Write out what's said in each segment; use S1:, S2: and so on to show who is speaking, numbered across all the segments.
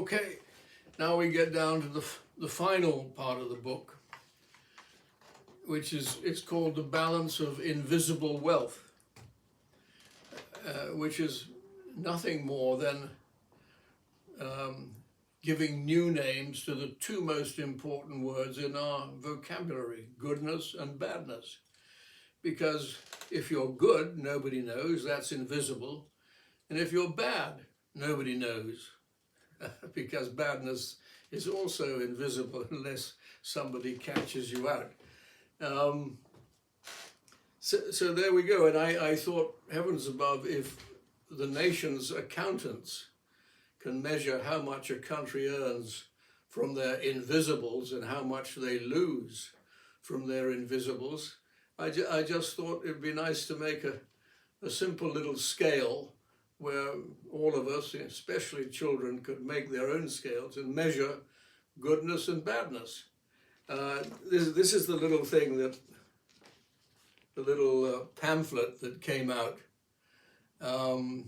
S1: Okay, now we get down to the final part of the book, which is, it's called The Balance of Invisible Wealth, which is nothing more than giving new names to the two most important words in our vocabulary, goodness and badness. Because if you're good, nobody knows, that's invisible. And if you're bad, nobody knows, because badness is also invisible unless somebody catches you out. So there we go. And I thought, heavens above, if the nation's accountants can measure how much a country earns from their invisibles and how much they lose from their invisibles, I just thought it'd be nice to make a simple little scale where all of us, especially children, could make their own scales and measure goodness and badness. This is the little thing that, the little pamphlet that came out, and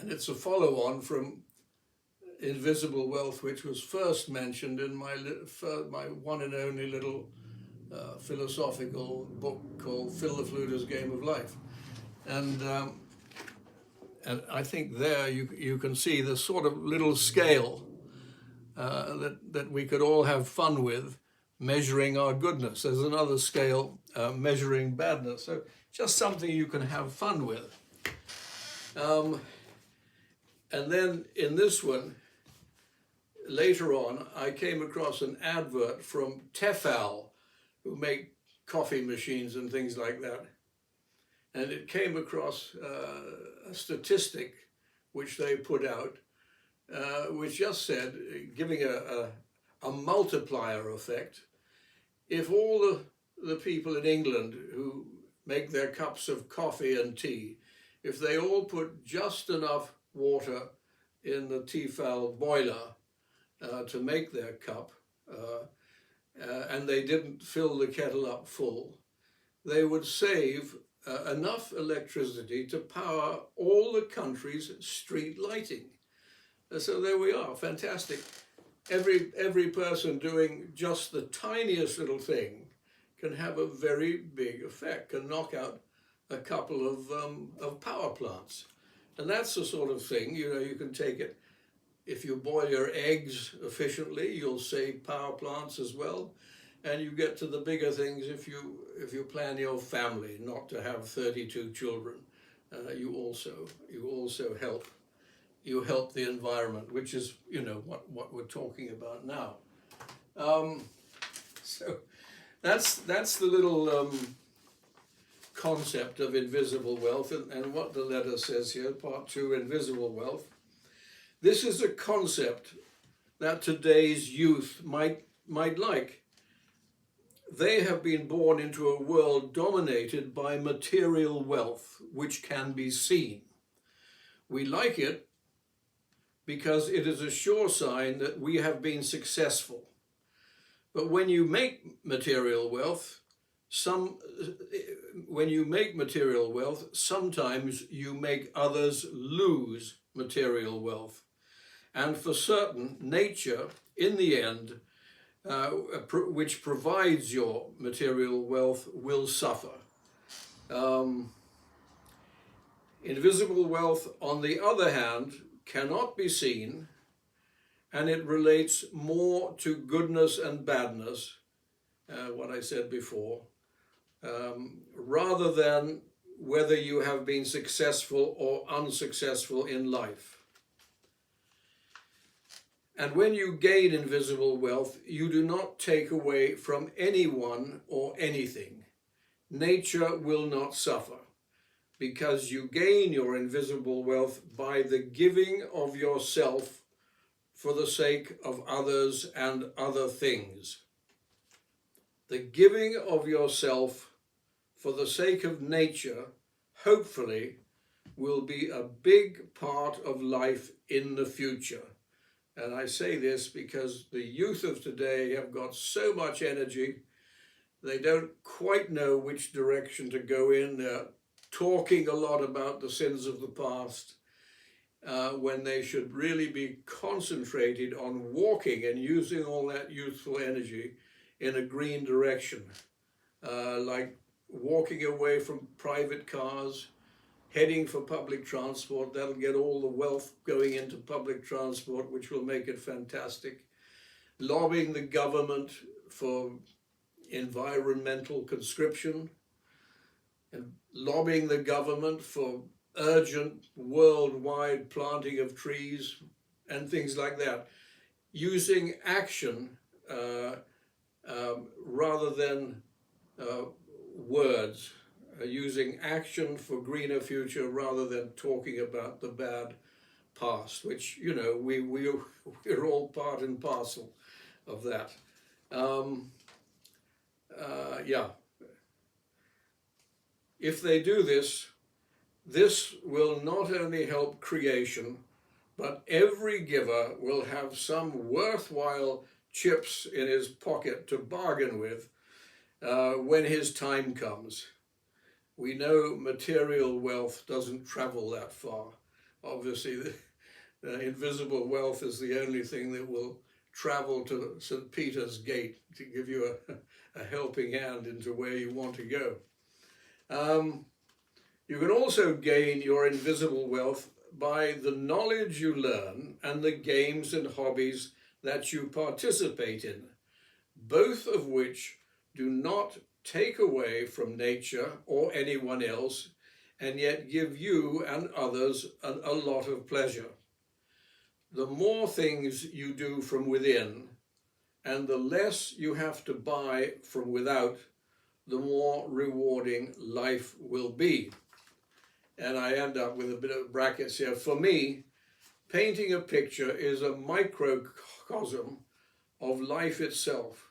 S1: it's a follow-on from Invisible Wealth, which was first mentioned in my one and only little philosophical book called Phil the Fluter's Game of Life. And I think there you can see the sort of little scale that we could all have fun with, measuring our goodness. There's another scale, measuring badness. So just something you can have fun with. And then in this one, later on, I came across an advert from Tefal, who make coffee machines and things like that. And it came across a statistic which they put out, which just said, giving a multiplier effect, if all the people in England who make their cups of coffee and tea, if they all put just enough water in the Tefal boiler to make their cup, and they didn't fill the kettle up full, they would save enough electricity to power all the country's street lighting. So there we are, fantastic. Every person doing just the tiniest little thing can have a very big effect, can knock out a couple of power plants. And that's the sort of thing, you can take it. If you boil your eggs efficiently, you'll save power plants as well. And you get to the bigger things if you plan your family not to have 32 children. You also help the environment, which is what we're talking about now. So that's the little concept of invisible wealth, and what the letter says here, part 2, invisible wealth. This is a concept that today's youth might like. They have been born into a world dominated by material wealth, which can be seen. We like it because it is a sure sign that we have been successful. But when you make material wealth, sometimes you make others lose material wealth. And for certain, nature, in the end, which provides your material wealth, will suffer. Invisible wealth, on the other hand, cannot be seen, and it relates more to goodness and badness, what I said before, rather than whether you have been successful or unsuccessful in life. And when you gain invisible wealth, you do not take away from anyone or anything. Nature will not suffer, because you gain your invisible wealth by the giving of yourself for the sake of others and other things. The giving of yourself for the sake of nature, hopefully, will be a big part of life in the future. And I say this because the youth of today have got so much energy, they don't quite know which direction to go in. They're talking a lot about the sins of the past. when they should really be concentrated on walking and using all that youthful energy in a green direction, like walking away from private cars, heading for public transport. That'll get all the wealth going into public transport, which will make it fantastic. Lobbying the government for environmental conscription, and lobbying the government for urgent worldwide planting of trees and things like that. Using action rather than words. Using action for greener future rather than talking about the bad past, which, you know, we're all part and parcel of that. Yeah. If they do this, this will not only help creation, but every giver will have some worthwhile chips in his pocket to bargain with when his time comes. We know material wealth doesn't travel that far. Obviously, the invisible wealth is the only thing that will travel to St. Peter's Gate to give you a helping hand into where you want to go. You can also gain your invisible wealth by the knowledge you learn and the games and hobbies that you participate in, both of which do not take away from nature or anyone else, and yet give you and others a lot of pleasure. The more things you do from within, and the less you have to buy from without, the more rewarding life will be. And I end up with a bit of brackets here. For me, painting a picture is a microcosm of life itself.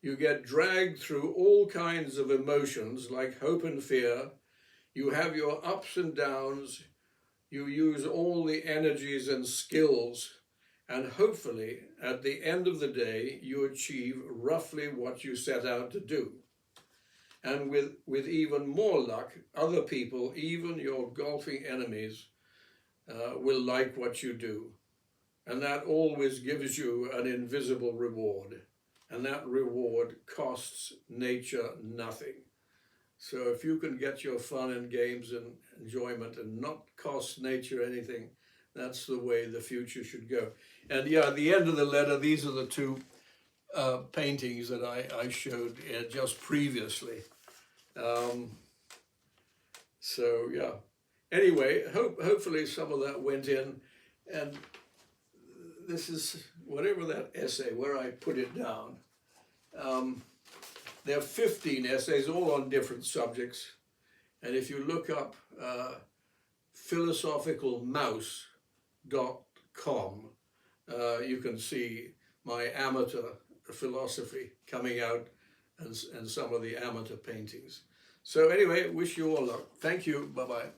S1: You get dragged through all kinds of emotions like hope and fear. You have your ups and downs. You use all the energies and skills, and hopefully at the end of the day, you achieve roughly what you set out to do. And with even more luck, other people, even your golfing enemies, will like what you do. And that always gives you an invisible reward. And that reward costs nature nothing. So if you can get your fun and games and enjoyment and not cost nature anything, that's the way the future should go. And yeah, at the end of the letter, these are the two paintings that I showed just previously. So yeah. Anyway, hopefully some of that went in, and this is whatever that essay where I put it down. There are 15 essays, all on different subjects, and if you look up philosophicalmouse.com, you can see my amateur philosophy coming out and some of the amateur paintings. So anyway, wish you all luck. Thank you. Bye-bye.